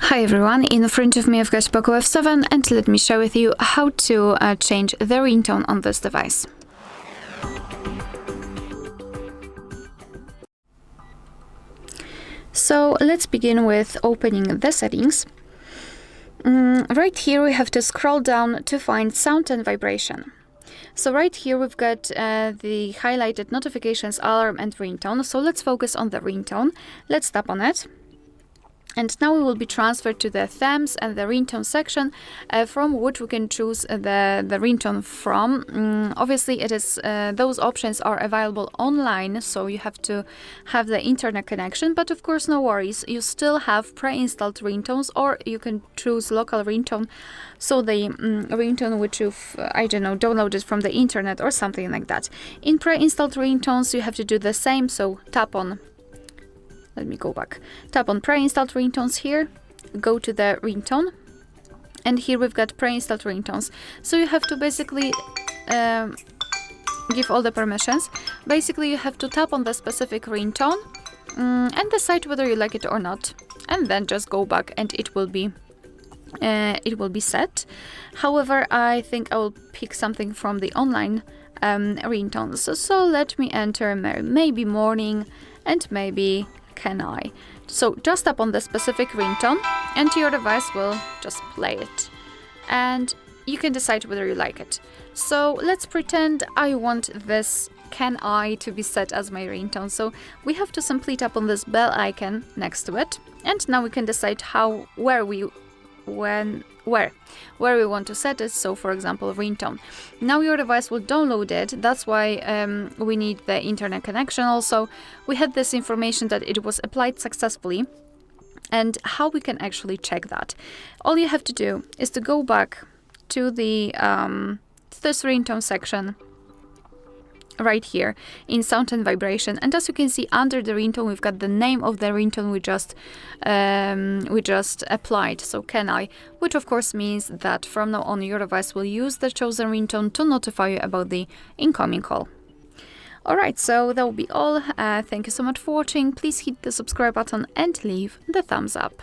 Hi everyone, in front of me I've got POCO F7 and let me share with you how to change the ringtone on this device. So let's begin with opening the settings. Right here we have to scroll down to find sound and vibration. So right here we've got the highlighted notifications, alarm and ringtone. So let's focus on the ringtone. Let's tap on it. And now we will be transferred to the themes and the ringtone section, from which we can choose the ringtone from. Obviously, it is those options are available online, so you have to have the internet connection. But of course, no worries. You still have pre-installed ringtones, or you can choose local ringtone. So the ringtone which you've, I don't know, downloaded from the internet or something like that. In pre-installed ringtones, you have to do the same. So tap on. Let me go back. Tap on pre-installed ringtones here, go to the ringtone, and here we've got pre-installed ringtones. So you have to basically give all the permissions. Basically, you have to tap on the specific ringtone and decide whether you like it or not, and then just go back and it will be set. However, I think I will pick something from the online ringtones. So let me enter maybe morning and maybe can I. So just tap on the specific ringtone and your device will just play it. And you can decide whether you like it. So let's pretend I want this can I to be set as my ringtone. So we have to simply tap on this bell icon next to it. And now we can decide where we want to set it. So for example, ringtone. Now your device will download it. That's why we need the internet connection. Also, we had this information that it was applied successfully, and how we can actually check that. All you have to do is to go back to the this ringtone section right here in sound and vibration, and as you can see under the ringtone we've got the name of the ringtone we just applied, so can I, which of course means that from now on your device will use the chosen ringtone to notify you about the incoming call. Alright, so that will be all. Thank you so much for watching. Please hit the subscribe button and leave the thumbs up.